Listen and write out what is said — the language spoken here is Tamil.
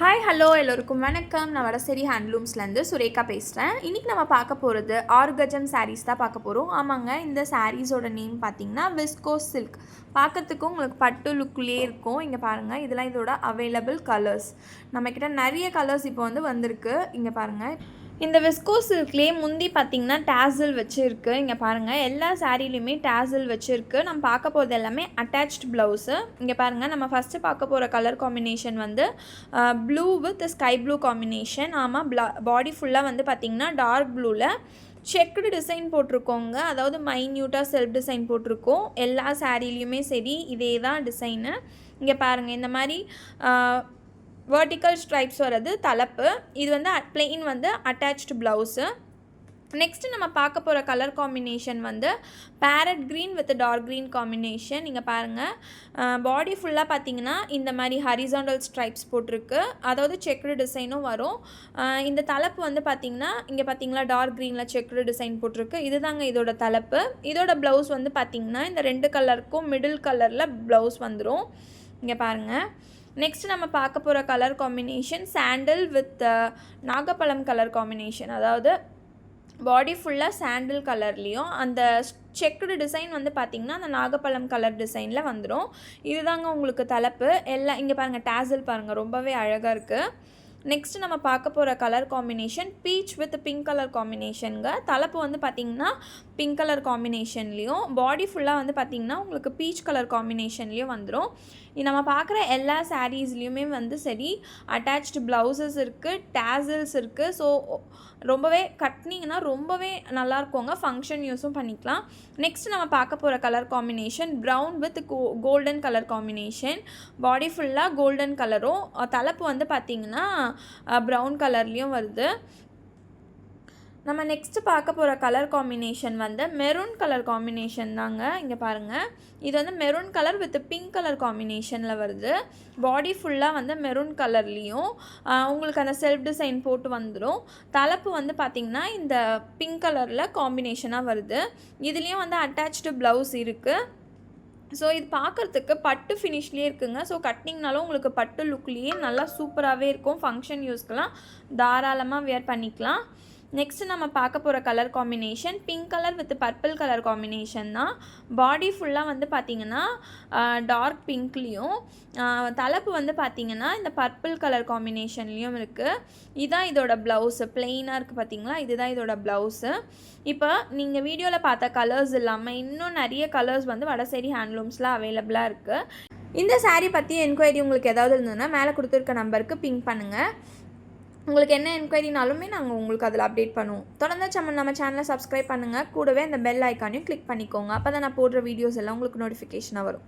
ஹாய் ஹலோ எல்லோருக்கும் வணக்கம். நான் வடசேரி ஹேண்ட்லூம்ஸ்லேருந்து சுரேகா பேசுகிறேன். இன்றைக்கி நம்ம பார்க்க போகிறது ஆர்கஜம் சாரீஸ் தான் பார்க்க போகிறோம். ஆமாங்க, இந்த சாரீஸோட நேம் பார்த்திங்கன்னா விஸ்கோஸ் சில்க். பார்க்கறதுக்கும் உங்களுக்கு பட்டு லுக்லேயே இருக்கும். இங்கே பாருங்கள், இதெல்லாம் இதோட அவைலபிள் கலர்ஸ். நம்மக்கிட்ட நிறைய கலர்ஸ் இப்போ வந்திருக்கு. இங்கே பாருங்கள், இந்த விஸ்கோஸ் சில்க்லேயே முந்தி பார்த்திங்கன்னா டேசல் வச்சுருக்கு. இங்கே பாருங்கள், எல்லா சாரீலையுமே டேசல் வச்சுருக்கு. நம்ம பார்க்க போகிறது எல்லாமே அட்டாச்டு ப்ளவுஸு. இங்கே பாருங்கள், நம்ம ஃபஸ்ட்டு பார்க்க போகிற colour combination blue with sky blue combination. ஆமாம், பாடி ஃபுல்லாக பார்த்திங்கன்னா டார்க் ப்ளூவில் செக்குடு டிசைன் போட்டிருக்கோங்க. அதாவது மைன்யூட்டாக செல்ஃப் டிசைன் போட்டிருக்கோம். எல்லா சாரீலையுமே சரி இதே தான் டிசைனு. இங்கே பாருங்கள், இந்த மாதிரி வெர்டிக்கல் ஸ்ட்ரைப்ஸ் வர்றது தலைப்பு. இது பிளெயின் அட்டாச்டு ப்ளவுஸு. நெக்ஸ்ட்டு நம்ம பார்க்க போகிற colour combination parrot green with dark green combination. நீங்கள் பாருங்கள், பாடி ஃபுல்லாக பார்த்தீங்கன்னா இந்த மாதிரி ஹரிசாண்டல் ஸ்ட்ரைப்ஸ் போட்டிருக்கு. அதாவது செக்குடு டிசைனும் வரும். இந்த தலைப்பு பார்த்திங்கன்னா இங்கே பார்த்தீங்களா டார்க் க்ரீனில் செக்குடு டிசைன் போட்டிருக்கு. இதுதாங்க இதோட தலைப்பு. இதோட ப்ளவுஸ் பார்த்திங்கன்னா இந்த ரெண்டு கலருக்கும் மிடில் கலரில் ப்ளவுஸ் வந்துடும். இங்கே பாருங்கள், நெக்ஸ்ட் நம்ம பார்க்க போகிற கலர் காம்பினேஷன் சாண்டில் வித் நாகப்பழம் கலர் காம்பினேஷன். அதாவது பாடி ஃபுல்லாக சாண்டில் கலர்லேயும் அந்த செக்குடு டிசைன் பார்த்திங்கன்னா அந்த நாகப்பழம் கலர் டிசைனில் வந்துடும். இதுதாங்க உங்களுக்கு தலைப்பு. எல்லாம் இங்கே பாருங்கள், டேசல் பாருங்கள், ரொம்பவே அழகாக இருக்குது. நெக்ஸ்ட் நம்ம பார்க்க போகிற colour combination peach with pink colour காம்பினேஷனுங்க. தலைப்பு பார்த்திங்கன்னா பிங்க் கலர் காம்பினேஷன்லேயும் பாடி ஃபுல்லாக பார்த்திங்கன்னா உங்களுக்கு பீச் கலர் காம்பினேஷன்லேயும் வந்துடும். நம்ம பார்க்குற எல்லா சாரீஸ்லேயுமே சரி அட்டாச்டு ப்ளவுசஸ் இருக்குது, டேசல்ஸ் இருக்குது. ஸோ ரொம்பவே கட்டினீங்கன்னா ரொம்பவே நல்லாயிருக்குங்க. ஃபங்க்ஷன் யூஸும் பண்ணிக்கலாம். நெக்ஸ்ட் நம்ம பார்க்க போகிற colour combination brown with golden colour combination. Body ஃபுல்லாக கோல்டன் கலரும் தலைப்பு பார்த்திங்கன்னா ப்ரௌன் கலர்லேயும் வருது. நம்ம நெக்ஸ்ட்டு பார்க்க போகிற colour combination maroon colour combination தாங்க. இங்கே பாருங்கள், இது maroon colour with pink colour காம்பினேஷனில் வருது. பாடி ஃபுல்லாக மெரூன் கலர்லேயும் உங்களுக்கு அந்த செல்ஃப் டிசைன் போட்டு வந்துடும். தலைப்பு பார்த்திங்கன்னா இந்த பிங்க் கலரில் காம்பினேஷனாக வருது. இதுலேயும் அட்டாச்டு ப்ளவுஸ் இருக்குது. ஸோ இது பார்க்குறதுக்கு பட்டு ஃபினிஷ்லேயே இருக்குங்க. ஸோ கட்டிங்னாலும் உங்களுக்கு பட்டு லுக்லேயே நல்லா சூப்பராகவே இருக்கும். ஃபங்க்ஷன் யூஸ்க்கெலாம் தாராளமாக வியர் பண்ணிக்கலாம். நெக்ஸ்ட்டு நம்ம பார்க்க போகிற colour combination pink colour with purple colour combination தான். பாடி ஃபுல்லாக பார்த்திங்கன்னா டார்க் பிங்க்லேயும் தலைப்பு பார்த்திங்கன்னா இந்த பர்பிள் கலர் காம்பினேஷன்லேயும் இருக்குது. இதுதான் இதோட ப்ளவுஸு. பிளெயினாக இருக்குது பார்த்திங்களா, இதுதான் இதோட ப்ளவுஸு. இப்போ நீங்கள் வீடியோவில் பார்த்த கலர்ஸ் இல்லாமல் இன்னும் நிறைய கலர்ஸ் வடசேரி ஹேண்ட்லூம்ஸில் அவைலபிளாக இருக்குது. இந்த சாரீ பற்றி என்கொயரி உங்களுக்கு ஏதாவது இருந்ததுன்னா மேலே கொடுத்துருக்க நம்பருக்கு பிங்க் பண்ணுங்கள். உங்களுக்கு என்ன என்கொயரினாலுமே நாங்கள் உங்களுக்கு அதில் அப்டேட் பண்ணுவோம். தொடர்ந்து நம்ம சேனலை சப்ஸ்கிரைப் பண்ணுங்கள். கூடவே அந்த பெல் ஐக்கானையும் கிளிக் பண்ணிக்கோங்க. அப்போ தான் நான் போடுற வீடியோஸ் எல்லாம் உங்களுக்கு நோட்டிஃபிகேஷனாக வரும்.